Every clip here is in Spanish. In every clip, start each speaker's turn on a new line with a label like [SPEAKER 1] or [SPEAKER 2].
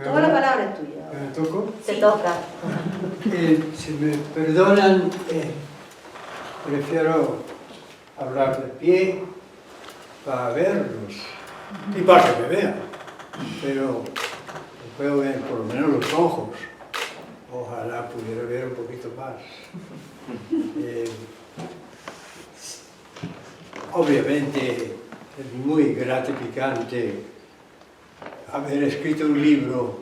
[SPEAKER 1] Toda la palabra es tuya.
[SPEAKER 2] ¿Me toco?
[SPEAKER 3] Se toca.
[SPEAKER 2] Si me perdonan, prefiero hablar de pie para verlos y para que me vean, pero puedo ver por lo menos los ojos. Ojalá pudiera ver un poquito más. Obviamente es muy gratificante haber escrito un libro,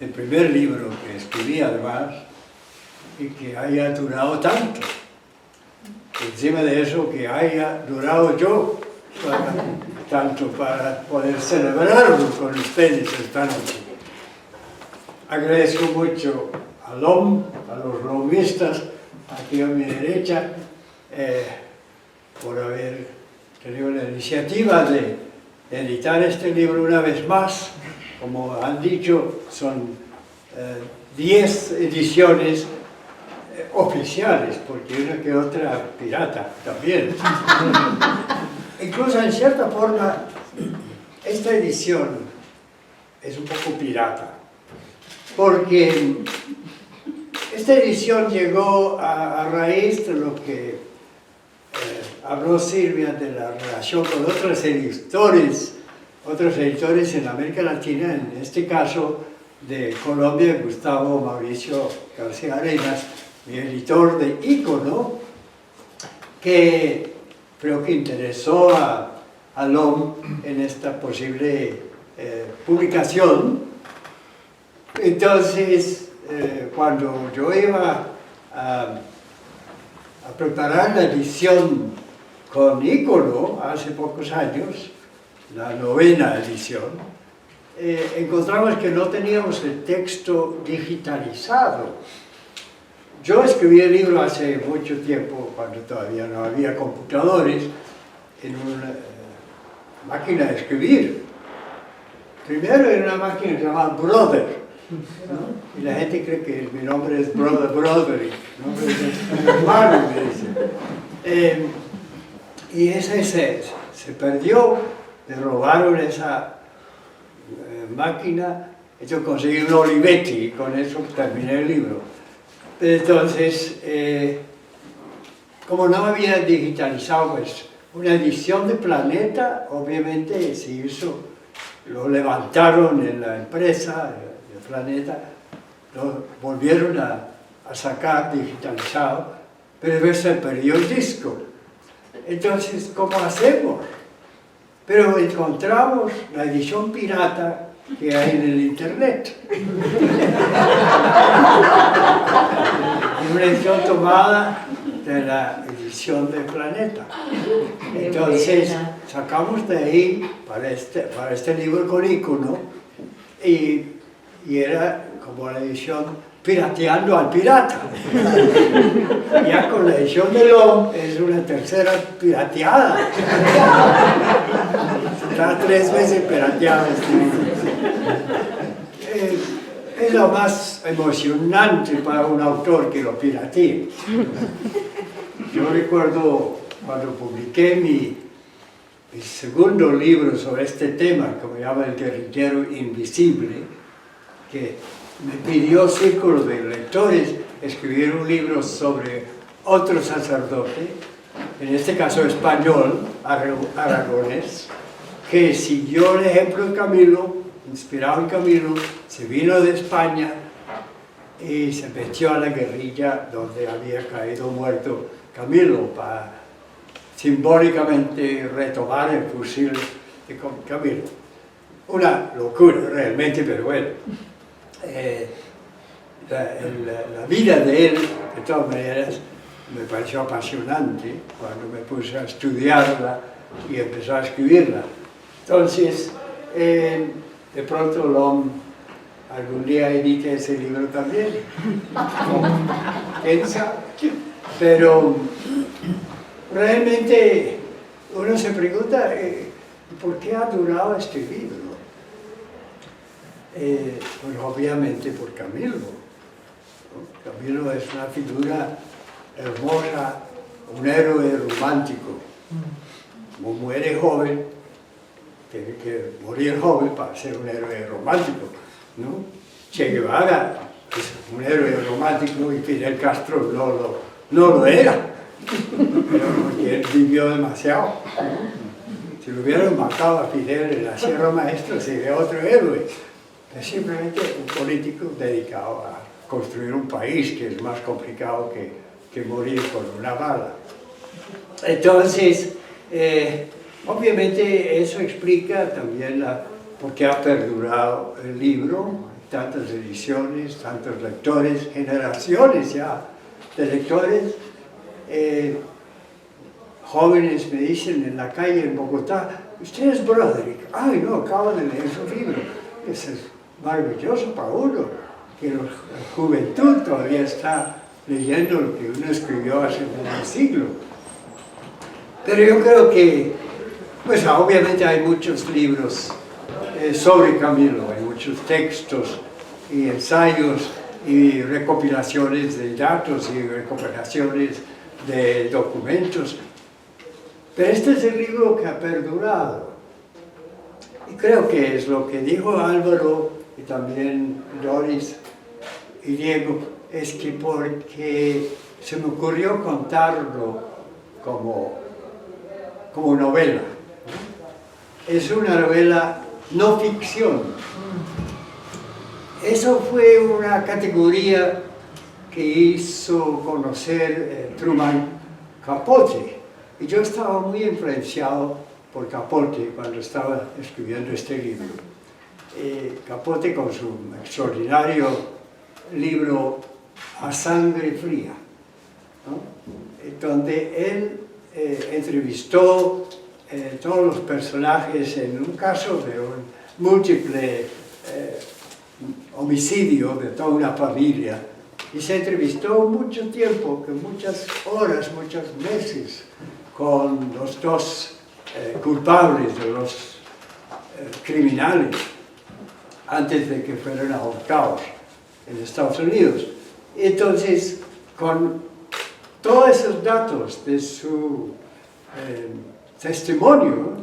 [SPEAKER 2] el primer libro que escribí además, y que haya durado tanto. Encima de eso, que haya durado yo tanto para poder celebrarlo con ustedes esta noche. Agradezco mucho a LOM, a los lomistas, aquí a mi derecha, por haber tenido la iniciativa de editar este libro una vez más. Como han dicho, son 10 ediciones oficiales, porque una que otra pirata también. Incluso en cierta forma, esta edición es un poco pirata, porque esta edición llegó a raíz de lo que habló Silvia, de la relación con otros editores en América Latina, en este caso de Colombia, Gustavo Mauricio García Arenas, mi editor de Ícono, que creo que interesó a LOM en esta posible publicación. Entonces, cuando yo iba a preparar la edición con Ícono hace pocos años, la 9ª edición, encontramos que no teníamos el texto digitalizado. Yo escribí el libro hace mucho tiempo, cuando todavía no había computadores, en una máquina de escribir. Primero en una máquina que se llama Brother, ¿no? Y la gente cree que mi nombre es Broderick, ¿no? Mi hermano me dice. Y ese se perdió, me robaron esa máquina, yo conseguí un Olivetti y con eso terminé el libro. Entonces, como no había digitalizado, pues, una edición de Planeta, obviamente se hizo, lo levantaron en la empresa de Planeta, lo volvieron a sacar digitalizado, pero después se perdió el disco. Entonces, ¿cómo hacemos? Pero encontramos la edición pirata que hay en el internet. Una edición tomada de la edición de Planeta. Entonces sacamos de ahí para este libro con Ícono y era como la edición Pirateando al Pirata. Ya con la edición de LOM es una tercera pirateada. Está 3 veces pirateado este libro. Es lo más emocionante para un autor que lo piratee. Yo recuerdo cuando publiqué mi segundo libro sobre este tema, que me llama El guerrillero invisible, que me pidió Círculo de Lectores escribir un libro sobre otro sacerdote, en este caso español, aragonés, que siguió el ejemplo de Camilo, inspirado en Camilo, se vino de España y se metió a la guerrilla donde había caído muerto Camilo para simbólicamente retomar el fusil de Camilo. Una locura realmente, pero bueno. La vida de él, de todas maneras, me pareció apasionante cuando me puse a estudiarla y empecé a escribirla. Entonces, de pronto LOM algún día edite ese libro también. ¿Quién sabe? Pero realmente uno se pregunta, ¿por qué ha durado este libro? Pues obviamente por Camilo, ¿no? Camilo es una figura hermosa, un héroe romántico. Como muere joven, tiene que morir joven para ser un héroe romántico. ¿no? Che Guevara es un héroe romántico y Fidel Castro no lo era, pero porque él vivió demasiado. Si lo hubieran matado a Fidel en la Sierra Maestra sería otro héroe. Es simplemente un político dedicado a construir un país, que es más complicado que morir con una bala. Entonces, obviamente eso explica también por qué ha perdurado el libro, tantas ediciones, tantos lectores, generaciones ya de lectores. Jóvenes me dicen en la calle en Bogotá, ¿usted es Broderick? Ay, no, acabo de leer su libro. Eso es maravilloso para uno, que la juventud todavía está leyendo lo que uno escribió hace un siglo. Pero yo creo que, pues obviamente hay muchos libros sobre Camilo, hay muchos textos y ensayos y recopilaciones de datos y recopilaciones de documentos. Pero este es el libro que ha perdurado. Y creo que es lo que dijo Álvaro y también Doris y Diego, es que porque se me ocurrió contarlo como novela. Es una novela no ficción. Eso fue una categoría que hizo conocer Truman Capote. Y yo estaba muy influenciado por Capote cuando estaba escribiendo este libro. Capote con su extraordinario libro A Sangre Fría, ¿no? Donde él entrevistó todos los personajes en un caso de un múltiple homicidio de toda una familia, y se entrevistó mucho tiempo, muchas horas, muchos meses, con los dos culpables de los criminales antes de que fueran ahorcados en Estados Unidos. Entonces, con todos esos datos de su testimonio,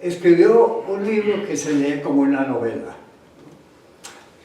[SPEAKER 2] escribió un libro que se lee como una novela.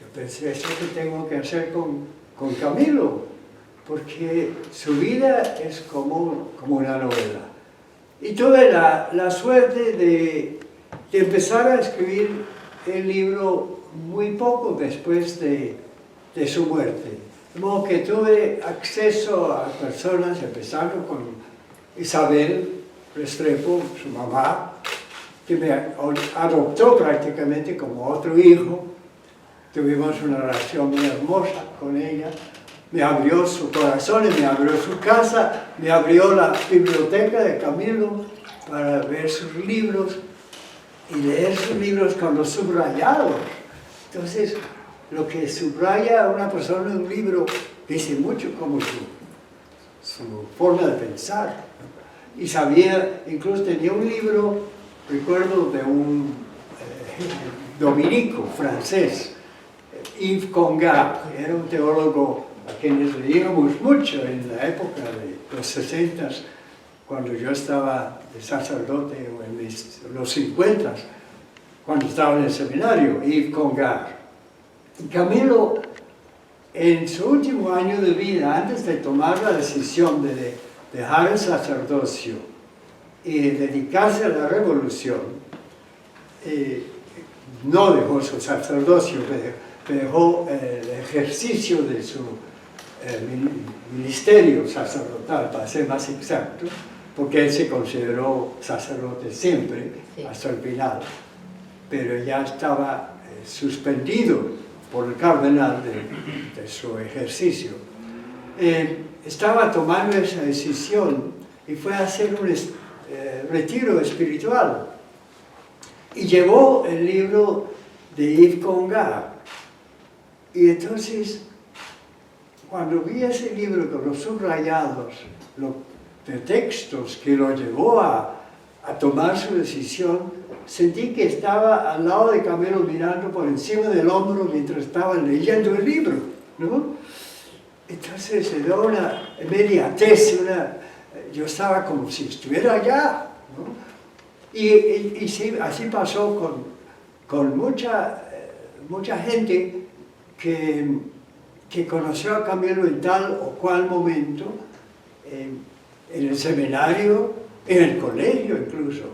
[SPEAKER 2] Yo pensé, eso que tengo que hacer con Camilo, porque su vida es como una novela. Y tuve la suerte de empezar a escribir el libro muy poco después de su muerte. De modo que tuve acceso a personas, empezando con Isabel Restrepo, su mamá, que me adoptó prácticamente como otro hijo. Tuvimos una relación muy hermosa con ella. Me abrió su corazón y me abrió su casa, me abrió la biblioteca de Camilo para ver sus libros y leer sus libros con los subrayados. Entonces, lo que subraya a una persona en un libro dice mucho como su forma de pensar. Y sabía, incluso tenía un libro, recuerdo, de un dominico francés, Yves Congar, era un teólogo a quienes leíamos mucho en la época de los 60s, cuando yo estaba de sacerdote, o en los 50s, cuando estaba en el seminario, Yves Congar. Y Camilo, en su último año de vida, antes de tomar la decisión de dejar el sacerdocio y dedicarse a la revolución, no dejó su sacerdocio, dejó el ejercicio de su ministerio sacerdotal, para ser más exacto, porque él se consideró sacerdote siempre, sí, hasta el final, pero ya estaba suspendido por el cardenal de su ejercicio. Estaba tomando esa decisión y fue a hacer un retiro espiritual y llevó el libro de Yves Congar. Y entonces, cuando vi ese libro con los subrayados de textos que lo llevó a tomar su decisión, sentí que estaba al lado de Camilo mirando por encima del hombro mientras estaba leyendo el libro, ¿no? Entonces se dio una inmediatez, yo estaba como si estuviera allá, ¿no? Y sí, así pasó con mucha mucha gente que conoció a Camilo en tal o cual momento, en el seminario, en el colegio incluso,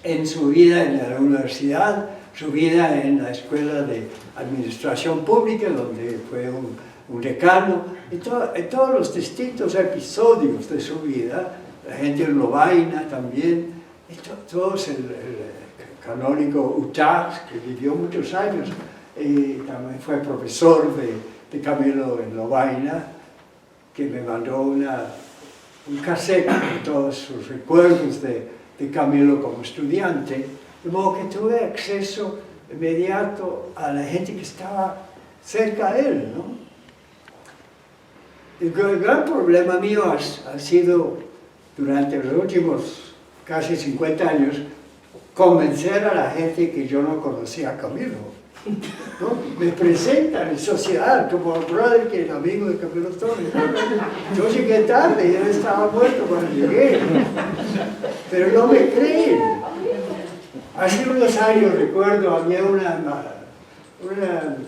[SPEAKER 2] en su vida en la universidad, su vida en la escuela de administración pública, donde fue un decano, en todos los distintos episodios de su vida, la gente en Lovaina también, todos el canónigo Utaz, que vivió muchos años, también fue profesor de Camilo en Lovaina, que me mandó un cassette con todos sus recuerdos de Camilo como estudiante, de modo que tuve acceso inmediato a la gente que estaba cerca de él, ¿no? El gran problema mío ha sido, durante los últimos casi 50 años, convencer a la gente que yo no conocía a Camilo, ¿no? Me presentan en sociedad como brother, que era amigo de Camilo Torres. Yo llegué tarde, él estaba muerto cuando llegué, pero no me creen. Hace unos años, recuerdo, había una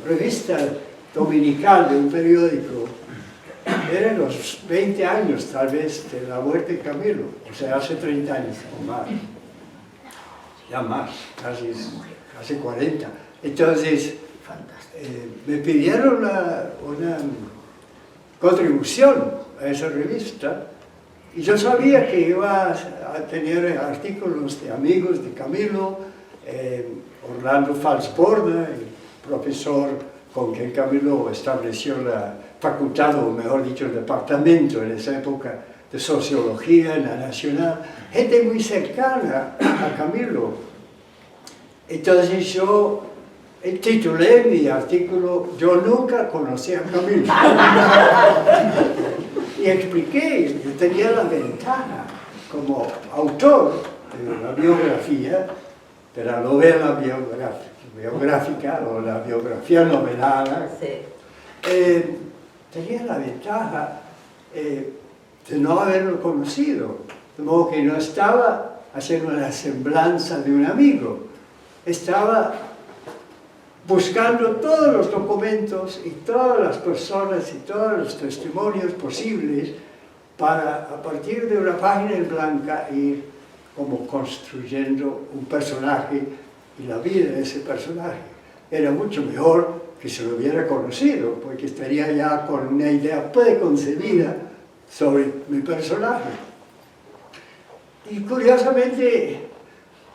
[SPEAKER 2] revista dominical de un periódico, eran los 20 años tal vez de la muerte de Camilo, o sea, hace 30 años o más, ya más, casi 40. Entonces, me pidieron una contribución a esa revista, y yo sabía que iba a tener artículos de amigos de Camilo, Orlando Falsborda, el profesor con quien Camilo estableció la facultad, o mejor dicho, el departamento en esa época de sociología en la Nacional, gente muy cercana a Camilo. Entonces yo titulé mi artículo "Yo nunca conocí a Camilo". Y expliqué, yo tenía la ventaja como autor de la biografía, de la novela biográfica o la biografía novelada, tenía la ventaja de no haberlo conocido, de modo que no estaba haciendo la semblanza de un amigo, estaba buscando todos los documentos y todas las personas y todos los testimonios posibles para, a partir de una página en blanca, ir como construyendo un personaje y la vida de ese personaje. Era mucho mejor que se lo hubiera conocido, porque estaría ya con una idea preconcebida sobre mi personaje. Y curiosamente,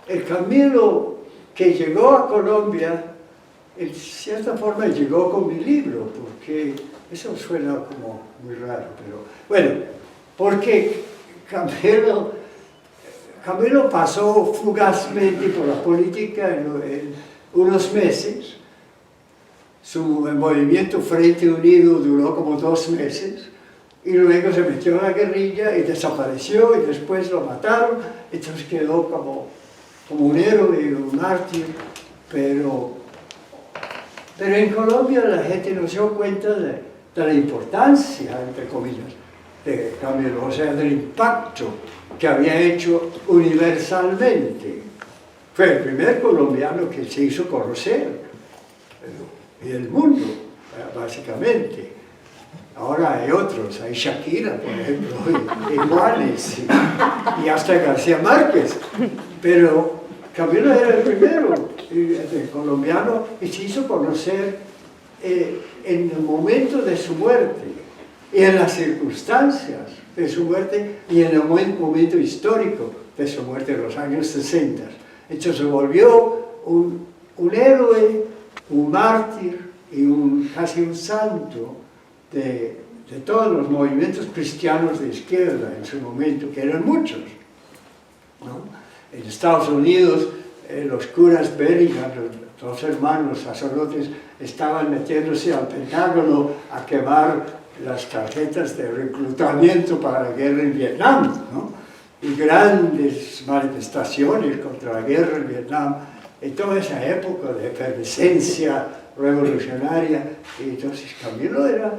[SPEAKER 2] el Camilo que llegó a Colombia, en cierta forma llegó con mi libro, porque eso suena como muy raro, pero bueno, porque Camilo pasó fugazmente por la política en unos meses. Su movimiento Frente Unido duró como 2 meses, y luego se metió en la guerrilla y desapareció, y después lo mataron, entonces quedó como un héroe, un mártir, pero en Colombia la gente no se dio cuenta de la importancia, entre comillas, de Camilo, o sea, del impacto que había hecho universalmente. Fue el primer colombiano que se hizo conocer en el mundo, básicamente. Ahora hay otros, hay Shakira, por ejemplo, y Juanes, y hasta García Márquez, pero Camilo era el primero, el colombiano, y se hizo conocer en el momento de su muerte, y en las circunstancias de su muerte, y en el momento histórico de su muerte, en los años 60. Entonces se volvió un héroe, un mártir y casi un santo de todos los movimientos cristianos de izquierda en su momento, que eran muchos, ¿no? En Estados Unidos, los curas Bellingham, los 2 hermanos sacerdotes, estaban metiéndose al Pentágono a quemar las tarjetas de reclutamiento para la guerra en Vietnam, ¿no? Y grandes manifestaciones contra la guerra en Vietnam, en toda esa época de efervescencia revolucionaria. Y entonces Camilo era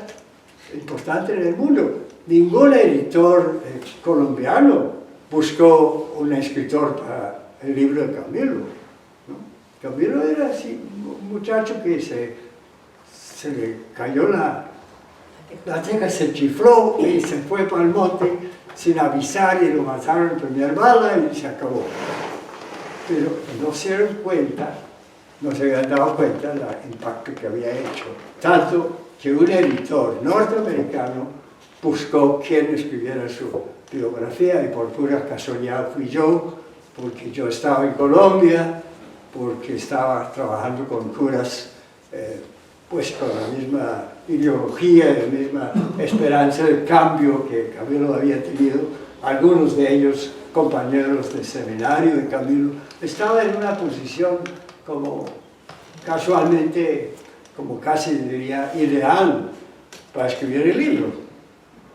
[SPEAKER 2] importante en el mundo. Ningún editor colombiano buscó un escritor para el libro de Camilo, ¿no? Camilo era así, un muchacho que se le cayó la ceja, se chifló y se fue para el monte sin avisar y lo mataron en primera bala y se acabó. Pero no se dieron cuenta, no se habían dado cuenta del impacto que había hecho. Tanto que un editor norteamericano buscó quién escribiera su biografía y por pura casualidad fui yo, porque yo estaba en Colombia, porque estaba trabajando con curas pues con la misma ideología y la misma esperanza de cambio que Camilo había tenido. Algunos de ellos, compañeros de seminario de Camilo, estaba en una posición como casualmente, como casi diría, ideal para escribir el libro.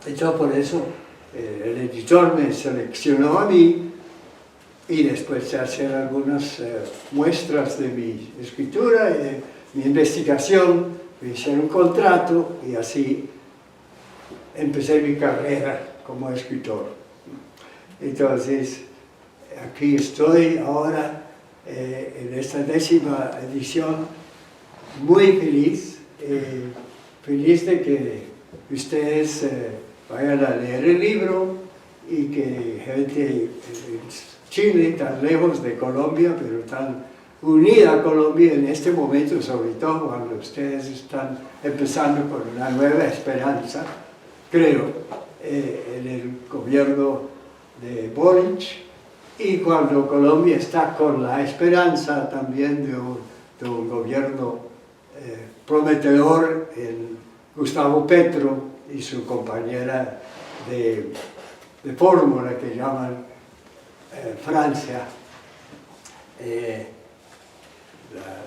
[SPEAKER 2] Entonces por eso el editor me seleccionó a mí y después de hacer algunas muestras de mi escritura y de mi investigación, me hicieron un contrato y así empecé mi carrera como escritor. Entonces, aquí estoy ahora en esta 10ª edición, muy feliz, feliz de que ustedes vayan a leer el libro y que gente en Chile, tan lejos de Colombia, pero tan unida a Colombia en este momento, sobre todo cuando ustedes están empezando con una nueva esperanza, creo, en el gobierno de Boric, y cuando Colombia está con la esperanza también de un gobierno prometedor en Gustavo Petro y su compañera de fórmula que llaman Francia,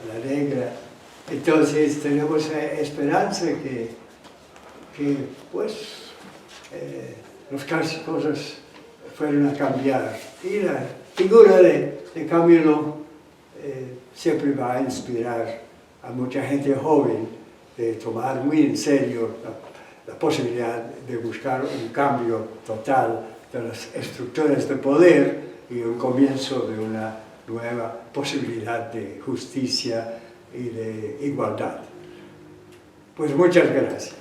[SPEAKER 2] la negra. Entonces tenemos esperanza que pues las cosas fueron a cambiar y la figura de Camilo siempre va a inspirar a mucha gente joven de tomar muy en serio la posibilidad de buscar un cambio total de las estructuras de poder y un comienzo de una nueva posibilidad de justicia y de igualdad. Pues muchas gracias.